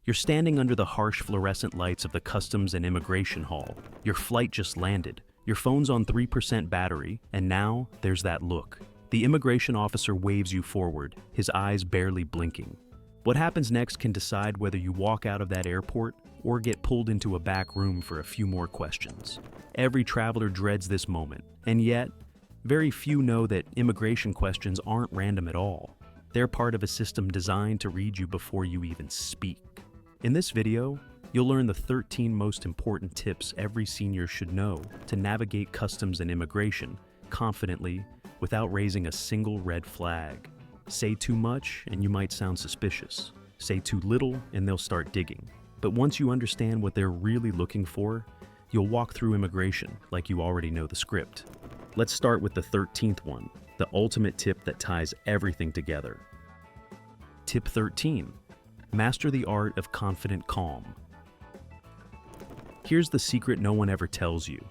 You're standing under the harsh fluorescent lights of the Customs and Immigration Hall. Your flight just landed. Your phone's on 3% battery, and now there's that look. The immigration officer waves you forward, his eyes barely blinking. What happens next can decide whether you walk out of that airport or get pulled into a back room for a few more questions. Every traveler dreads this moment, and yet, very few know that immigration questions aren't random at all. They're part of a system designed to read you before you even speak. In this video, you'll learn the 13 most important tips every senior should know to navigate customs and immigration confidently without raising a single red flag. Say too much and you might sound suspicious. Say too little and they'll start digging. But once you understand what they're really looking for, you'll walk through immigration like you already know the script. Let's start with the 13th one, the ultimate tip that ties everything together. Tip 13. Master the art of confident calm. Here's the secret no one ever tells you.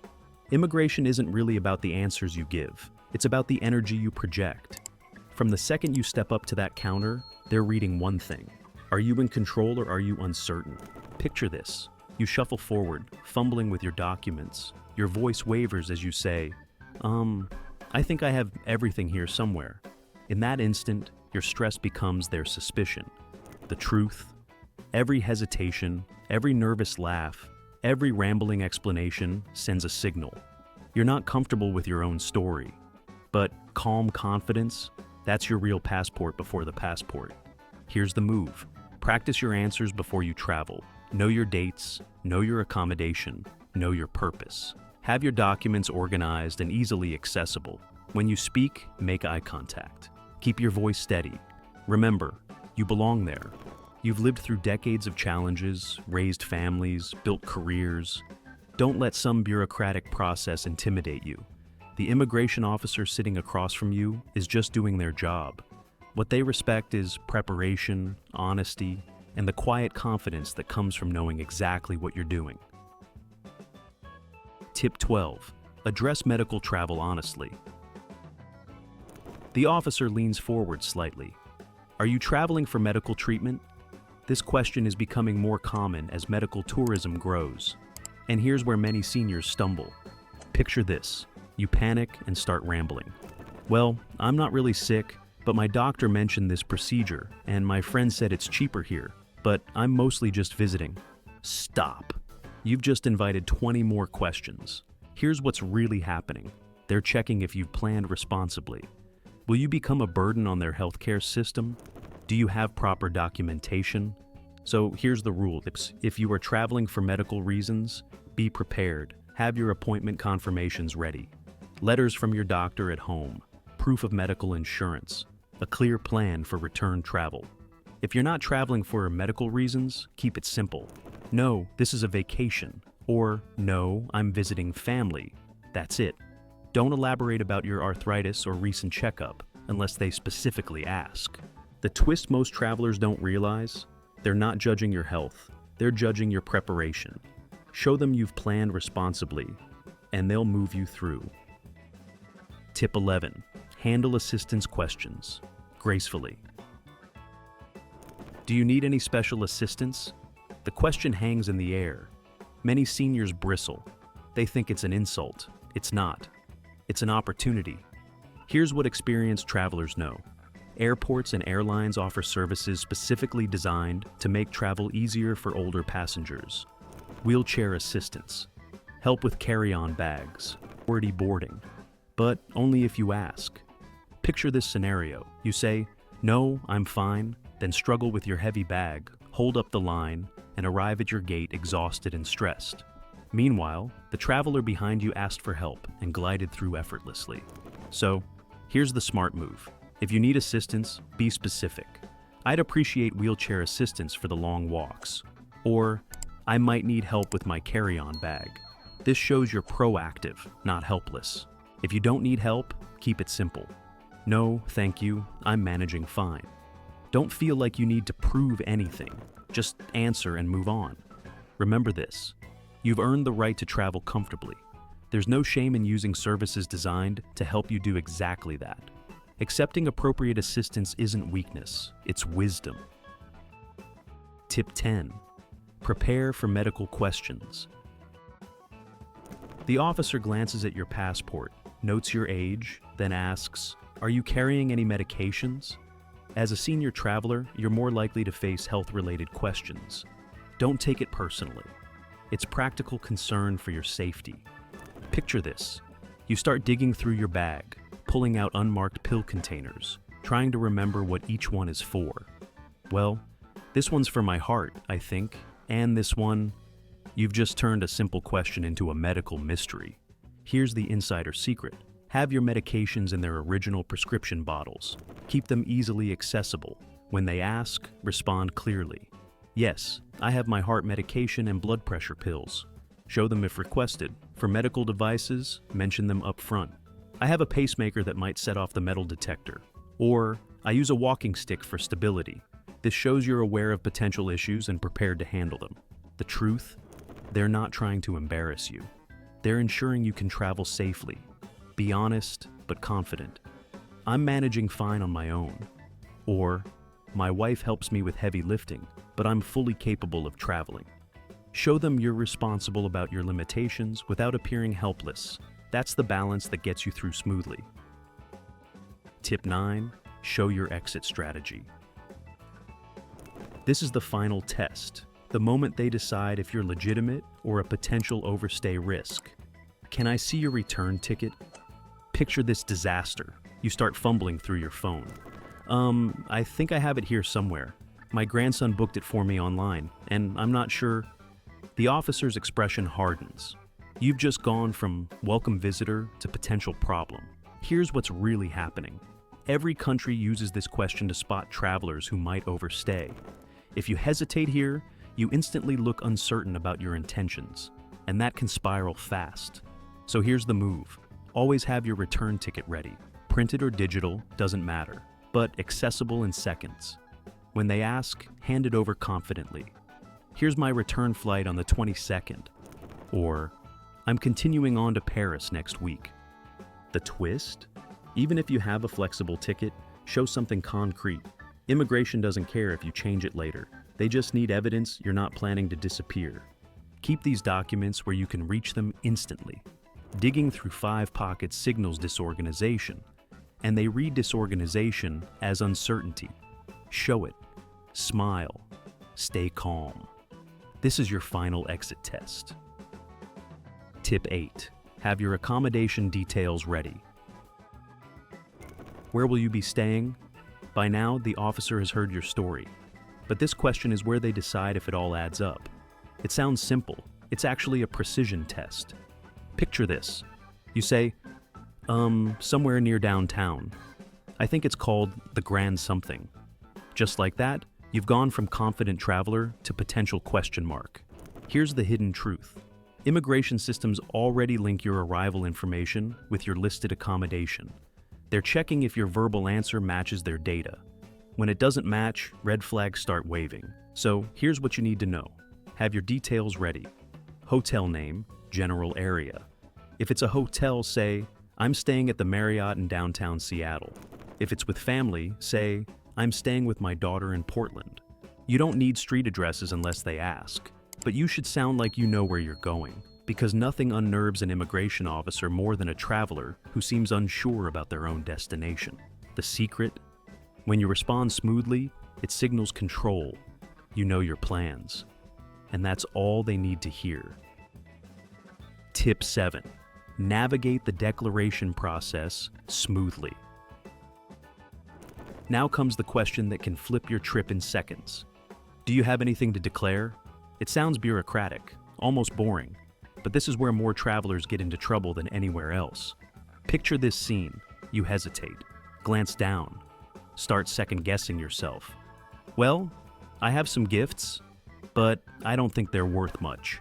Immigration isn't really about the answers you give. It's about the energy you project. From the second you step up to that counter, they're reading one thing. Are you in control or are you uncertain? Picture this. You shuffle forward, fumbling with your documents. Your voice wavers as you say, I think I have everything here somewhere. In that instant, your stress becomes their suspicion. The truth, every hesitation, every nervous laugh, every rambling explanation sends a signal. You're not comfortable with your own story, but calm confidence, that's your real passport before the passport. Here's the move. Practice your answers before you travel. Know your dates, know your accommodation, know your purpose. Have your documents organized and easily accessible. When you speak, make eye contact. Keep your voice steady. Remember, you belong there. You've lived through decades of challenges, raised families, built careers. Don't let some bureaucratic process intimidate you. The immigration officer sitting across from you is just doing their job. What they respect is preparation, honesty, and the quiet confidence that comes from knowing exactly what you're doing. Tip 12. Address medical travel honestly. The officer leans forward slightly. Are you traveling for medical treatment? This question is becoming more common as medical tourism grows. And here's where many seniors stumble. Picture this. You panic and start rambling. Well, I'm not really sick, but my doctor mentioned this procedure, and my friend said it's cheaper here, but I'm mostly just visiting. Stop. You've just invited 20 more questions. Here's what's really happening. They're checking if you've planned responsibly. Will you become a burden on their healthcare system? Do you have proper documentation? So here's the rule. If you are traveling for medical reasons, be prepared. Have your appointment confirmations ready. Letters from your doctor at home. Proof of medical insurance. A clear plan for return travel. If you're not traveling for medical reasons, keep it simple. No, this is a vacation. Or, no, I'm visiting family. That's it. Don't elaborate about your arthritis or recent checkup unless they specifically ask. The twist most travelers don't realize, they're not judging your health, they're judging your preparation. Show them you've planned responsibly, and they'll move you through. Tip 11. Handle assistance questions gracefully. Do you need any special assistance? The question hangs in the air. Many seniors bristle. They think it's an insult. It's not. It's an opportunity. Here's what experienced travelers know. Airports and airlines offer services specifically designed to make travel easier for older passengers. Wheelchair assistance, help with carry-on bags, priority boarding, but only if you ask. Picture this scenario. You say, "No, I'm fine," then struggle with your heavy bag, hold up the line, and arrive at your gate exhausted and stressed. Meanwhile, the traveler behind you asked for help and glided through effortlessly. So, here's the smart move. If you need assistance, be specific. I'd appreciate wheelchair assistance for the long walks. Or, I might need help with my carry-on bag. This shows you're proactive, not helpless. If you don't need help, keep it simple. No, thank you, I'm managing fine. Don't feel like you need to prove anything. Just answer and move on. Remember this. You've earned the right to travel comfortably. There's no shame in using services designed to help you do exactly that. Accepting appropriate assistance isn't weakness, it's wisdom. Tip 10. Prepare for medical questions. The officer glances at your passport, notes your age, then asks, "Are you carrying any medications?" As a senior traveler, you're more likely to face health-related questions. Don't take it personally. It's practical concern for your safety. Picture this. You start digging through your bag, pulling out unmarked pill containers, trying to remember what each one is for. Well, this one's for my heart, I think, and this one... You've just turned a simple question into a medical mystery. Here's the insider secret. Have your medications in their original prescription bottles. Keep them easily accessible. When they ask, respond clearly. Yes, I have my heart medication and blood pressure pills. Show them if requested. For medical devices, mention them up front. I have a pacemaker that might set off the metal detector. Or, I use a walking stick for stability. This shows you're aware of potential issues and prepared to handle them. The truth? They're not trying to embarrass you. They're ensuring you can travel safely. Be honest, but confident. I'm managing fine on my own. Or, my wife helps me with heavy lifting, but I'm fully capable of traveling. Show them you're responsible about your limitations without appearing helpless. That's the balance that gets you through smoothly. Tip 9, show your exit strategy. This is the final test, the moment they decide if you're legitimate or a potential overstay risk. Can I see your return ticket? Picture this disaster. You start fumbling through your phone. I think I have it here somewhere. My grandson booked it for me online, and I'm not sure. The officer's expression hardens. You've just gone from welcome visitor to potential problem. Here's what's really happening. Every country uses this question to spot travelers who might overstay. If you hesitate here, you instantly look uncertain about your intentions, and that can spiral fast. So here's the move. Always have your return ticket ready. Printed or digital, doesn't matter, but accessible in seconds. When they ask, hand it over confidently. Here's my return flight on the 22nd. Or, I'm continuing on to Paris next week. The twist? Even if you have a flexible ticket, show something concrete. Immigration doesn't care if you change it later. They just need evidence you're not planning to disappear. Keep these documents where you can reach them instantly. Digging through 5 pockets signals disorganization, and they read disorganization as uncertainty. Show it. Smile. Stay calm. This is your final exit test. Tip 8. Have your accommodation details ready. Where will you be staying? By now, the officer has heard your story. But this question is where they decide if it all adds up. It sounds simple. It's actually a precision test. Picture this. You say, somewhere near downtown. I think it's called the Grand Something. Just like that, you've gone from confident traveler to potential question mark. Here's the hidden truth. Immigration systems already link your arrival information with your listed accommodation. They're checking if your verbal answer matches their data. When it doesn't match, red flags start waving. So here's what you need to know. Have your details ready. Hotel name, general area. If it's a hotel, say, I'm staying at the Marriott in downtown Seattle. If it's with family, say, I'm staying with my daughter in Portland. You don't need street addresses unless they ask, but you should sound like you know where you're going, because nothing unnerves an immigration officer more than a traveler who seems unsure about their own destination. The secret? When you respond smoothly, it signals control. You know your plans. And that's all they need to hear. Tip 7. Navigate the declaration process smoothly. Now comes the question that can flip your trip in seconds. Do you have anything to declare? It sounds bureaucratic, almost boring, but this is where more travelers get into trouble than anywhere else. Picture this scene. You hesitate, glance down, start second-guessing yourself. Well, I have some gifts, but I don't think they're worth much.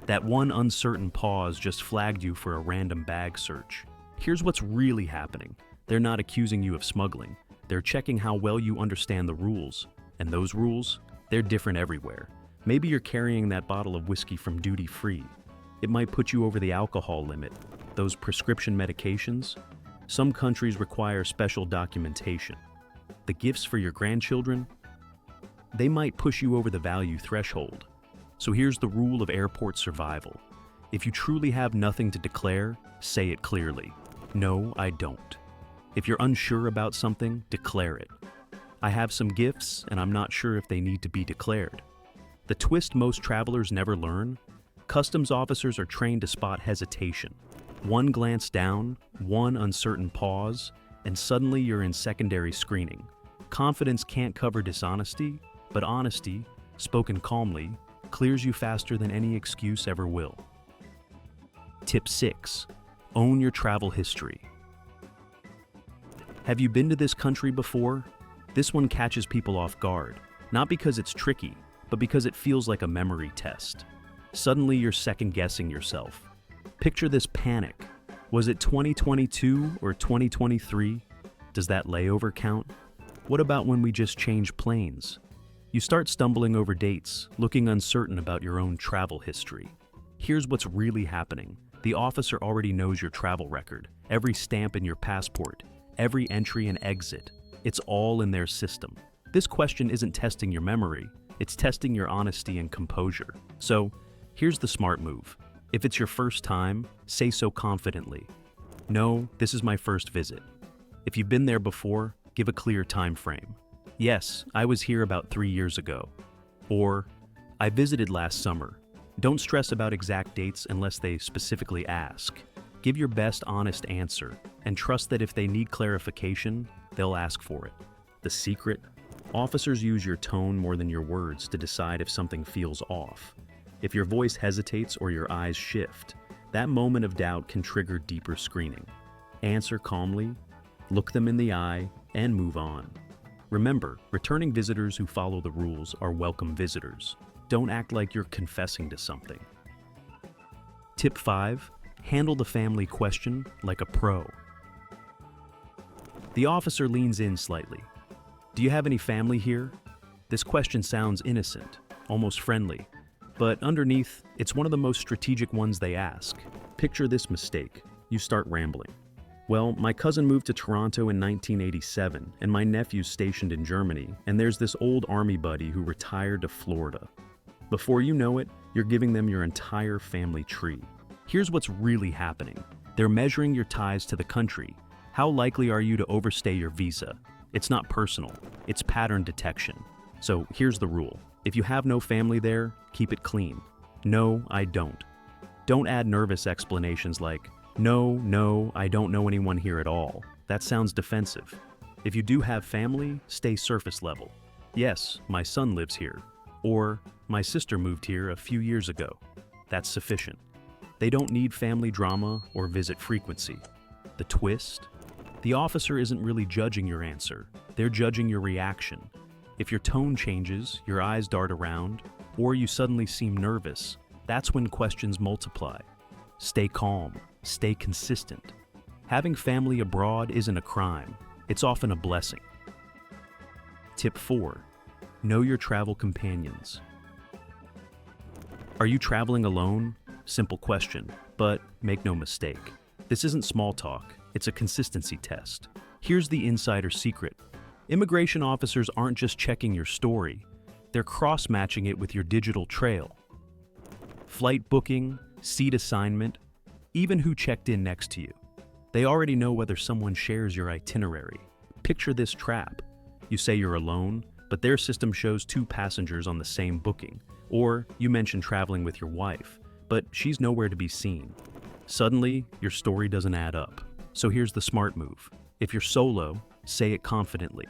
That one uncertain pause just flagged you for a random bag search. Here's what's really happening. They're not accusing you of smuggling. They're checking how well you understand the rules. And those rules, they're different everywhere. Maybe you're carrying that bottle of whiskey from duty free. It might put you over the alcohol limit. Those prescription medications? Some countries require special documentation. The gifts for your grandchildren? They might push you over the value threshold. So here's the rule of airport survival. If you truly have nothing to declare, say it clearly. No, I don't. If you're unsure about something, declare it. I have some gifts, and I'm not sure if they need to be declared. The twist most travelers never learn: customs officers are trained to spot hesitation. One glance down, one uncertain pause, and suddenly you're in secondary screening. Confidence can't cover dishonesty, but honesty, spoken calmly, clears you faster than any excuse ever will. Tip 6. Own your travel history. Have you been to this country before? This one catches people off guard, not because it's tricky, but because it feels like a memory test. Suddenly you're second-guessing yourself. Picture this panic. Was it 2022 or 2023? Does that layover count? What about when we just changed planes? You start stumbling over dates, looking uncertain about your own travel history. Here's what's really happening. The officer already knows your travel record, every stamp in your passport, every entry and exit. It's all in their system. This question isn't testing your memory, it's testing your honesty and composure. So, here's the smart move. If it's your first time, say so confidently. No, this is my first visit. If you've been there before, give a clear time frame. Yes, I was here about 3 years ago. Or, I visited last summer. Don't stress about exact dates unless they specifically ask. Give your best honest answer, and trust that if they need clarification, they'll ask for it. The secret? Officers use your tone more than your words to decide if something feels off. If your voice hesitates or your eyes shift, that moment of doubt can trigger deeper screening. Answer calmly, look them in the eye, and move on. Remember, returning visitors who follow the rules are welcome visitors. Don't act like you're confessing to something. Tip 5. Handle the family question like a pro. The officer leans in slightly. Do you have any family here? This question sounds innocent, almost friendly, but underneath, it's one of the most strategic ones they ask. Picture this mistake. You start rambling. Well, my cousin moved to Toronto in 1987, and my nephew's stationed in Germany, and there's this old army buddy who retired to Florida. Before you know it, you're giving them your entire family tree. Here's what's really happening. They're measuring your ties to the country. How likely are you to overstay your visa? It's not personal, it's pattern detection. So here's the rule. If you have no family there, keep it clean. No, I don't. Don't add nervous explanations like, no, I don't know anyone here at all. That sounds defensive. If you do have family, stay surface level. Yes, my son lives here. Or, my sister moved here a few years ago. That's sufficient. They don't need family drama or visit frequency. The twist? The officer isn't really judging your answer. They're judging your reaction. If your tone changes, your eyes dart around, or you suddenly seem nervous, that's when questions multiply. Stay calm. Stay consistent. Having family abroad isn't a crime. It's often a blessing. Tip 4. Know your travel companions. Are you traveling alone? Simple question, but make no mistake. This isn't small talk, it's a consistency test. Here's the insider secret. Immigration officers aren't just checking your story, they're cross-matching it with your digital trail. Flight booking, seat assignment, even who checked in next to you. They already know whether someone shares your itinerary. Picture this trap. You say you're alone, but their system shows 2 passengers on the same booking. Or you mention traveling with your wife, but she's nowhere to be seen. Suddenly, your story doesn't add up. So here's the smart move. If you're solo, say it confidently.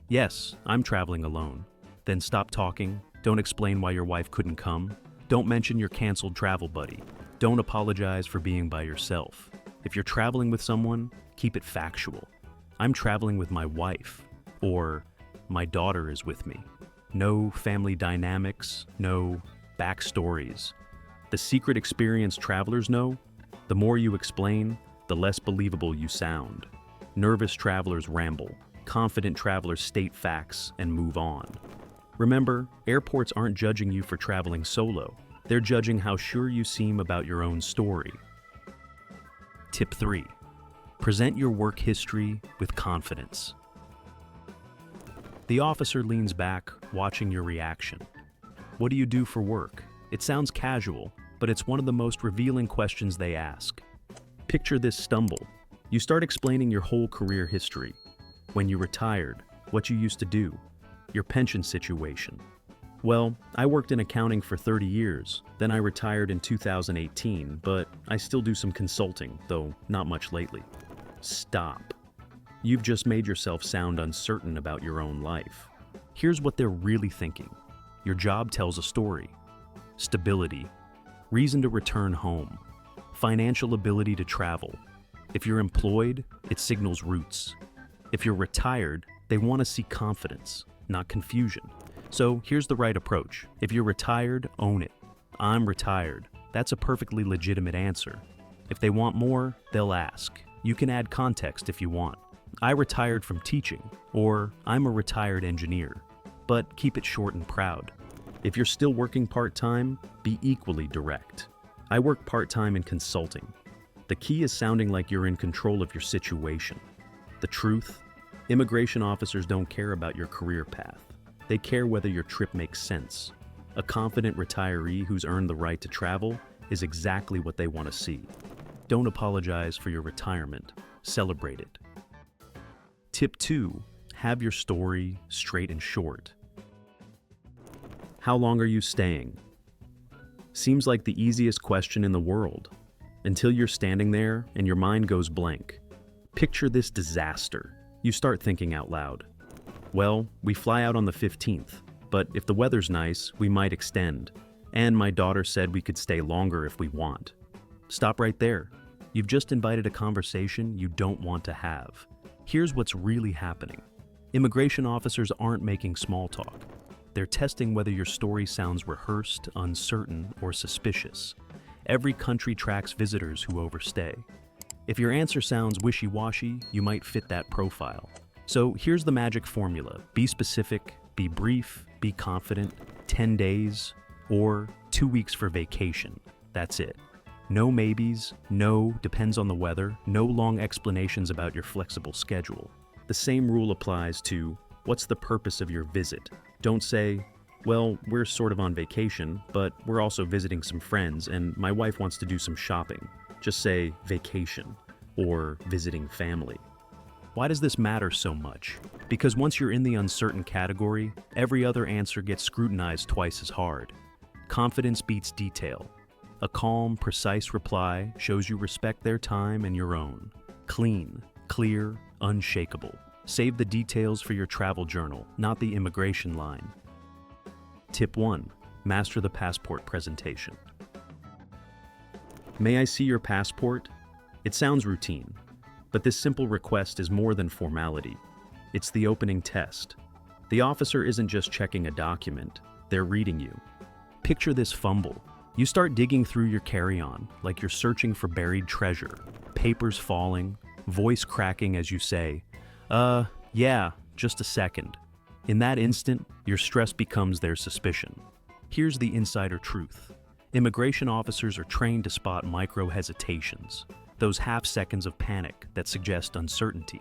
Yes, I'm traveling alone. Then stop talking. Don't explain why your wife couldn't come. Don't mention your canceled travel buddy. Don't apologize for being by yourself. If you're traveling with someone, keep it factual. I'm traveling with my wife, or my daughter is with me. No family dynamics, no backstories. The secret experienced travelers know, the more you explain, the less believable you sound. Nervous travelers ramble. Confident travelers state facts and move on. Remember, airports aren't judging you for traveling solo. They're judging how sure you seem about your own story. Tip 3. Present your work history with confidence. The officer leans back, watching your reaction. What do you do for work? It sounds casual, but it's one of the most revealing questions they ask. Picture this stumble. You start explaining your whole career history. When you retired, what you used to do, your pension situation. Well, I worked in accounting for 30 years, then I retired in 2018, but I still do some consulting, though not much lately. Stop. You've just made yourself sound uncertain about your own life. Here's what they're really thinking. Your job tells a story. Stability, reason to return home, financial ability to travel. If you're employed, it signals roots. If you're retired, they want to see confidence, not confusion. So here's the right approach. If you're retired, own it. I'm retired. That's a perfectly legitimate answer. If they want more, they'll ask. You can add context if you want. I retired from teaching, or I'm a retired engineer. But keep it short and proud. If you're still working part-time, be equally direct. I work part-time in consulting. The key is sounding like you're in control of your situation. The truth? Immigration officers don't care about your career path. They care whether your trip makes sense. A confident retiree who's earned the right to travel is exactly what they want to see. Don't apologize for your retirement. Celebrate it. Tip 2. Have your story straight and short. How long are you staying? Seems like the easiest question in the world, until you're standing there and your mind goes blank. Picture this disaster. You start thinking out loud. Well, we fly out on the 15th, but if the weather's nice, we might extend. And my daughter said we could stay longer if we want. Stop right there. You've just invited a conversation you don't want to have. Here's what's really happening. Immigration officers aren't making small talk. They're testing whether your story sounds rehearsed, uncertain, or suspicious. Every country tracks visitors who overstay. If your answer sounds wishy-washy, you might fit that profile. So here's the magic formula. Be specific, be brief, be confident, 10 days, or 2 weeks for vacation. That's it. No maybes, no depends on the weather, no long explanations about your flexible schedule. The same rule applies to what's the purpose of your visit. Don't say, well, we're sort of on vacation, but we're also visiting some friends and my wife wants to do some shopping. Just say vacation or visiting family. Why does this matter so much? Because once you're in the uncertain category, every other answer gets scrutinized twice as hard. Confidence beats detail. A calm, precise reply shows you respect their time and your own. Clean, clear, unshakable. Save the details for your travel journal, not the immigration line. Tip 1. Master the passport presentation. May I see your passport? It sounds routine, but this simple request is more than formality. It's the opening test. The officer isn't just checking a document, they're reading you. Picture this fumble. You start digging through your carry-on like you're searching for buried treasure, papers falling, voice cracking as you say, yeah, just a second. In that instant, your stress becomes their suspicion. Here's the insider truth. Immigration officers are trained to spot micro-hesitations, those half seconds of panic that suggest uncertainty.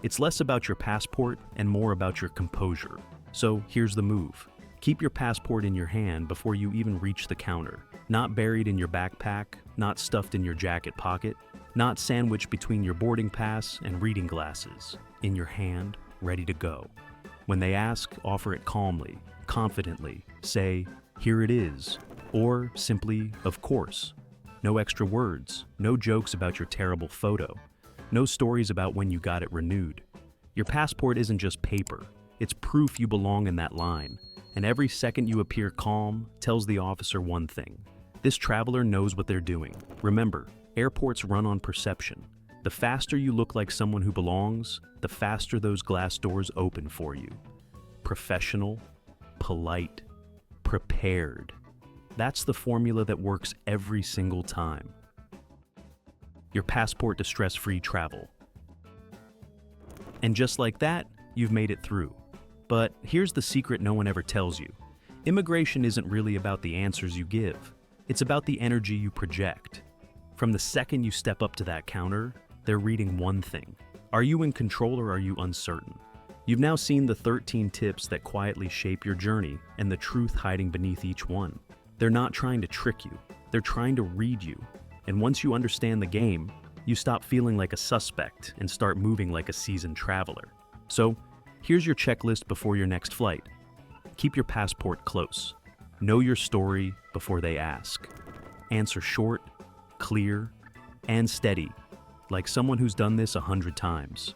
It's less about your passport and more about your composure. So here's the move. Keep your passport in your hand before you even reach the counter. Not buried in your backpack, not stuffed in your jacket pocket, not sandwiched between your boarding pass and reading glasses. In your hand, ready to go. When they ask, offer it calmly, confidently. Say, here it is, or simply, of course. No extra words, no jokes about your terrible photo, no stories about when you got it renewed. Your passport isn't just paper, it's proof you belong in that line. And every second you appear calm tells the officer one thing. This traveler knows what they're doing. Remember, airports run on perception. The faster you look like someone who belongs, the faster those glass doors open for you. Professional, polite, prepared. That's the formula that works every single time. Your passport to stress-free travel. And just like that, you've made it through. But here's the secret no one ever tells you. Immigration isn't really about the answers you give. It's about the energy you project. From the second you step up to that counter, they're reading one thing. Are you in control or are you uncertain? You've now seen the 13 tips that quietly shape your journey and the truth hiding beneath each one. They're not trying to trick you, they're trying to read you. And once you understand the game, you stop feeling like a suspect and start moving like a seasoned traveler. So, here's your checklist before your next flight. Keep your passport close. Know your story before they ask. Answer short, clear, and steady, like someone who's done this 100 times.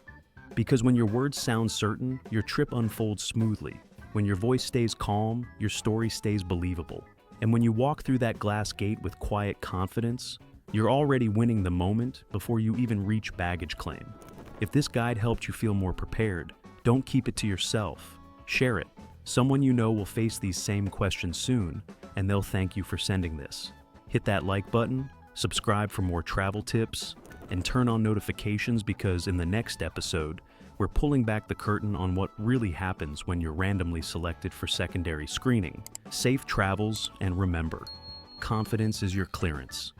Because when your words sound certain, your trip unfolds smoothly. When your voice stays calm, your story stays believable. And when you walk through that glass gate with quiet confidence, you're already winning the moment before you even reach baggage claim. If this guide helped you feel more prepared, don't keep it to yourself. Share it. Someone you know will face these same questions soon, and they'll thank you for sending this. Hit that like button, subscribe for more travel tips, and turn on notifications because in the next episode, we're pulling back the curtain on what really happens when you're randomly selected for secondary screening. Safe travels, and remember, confidence is your clearance.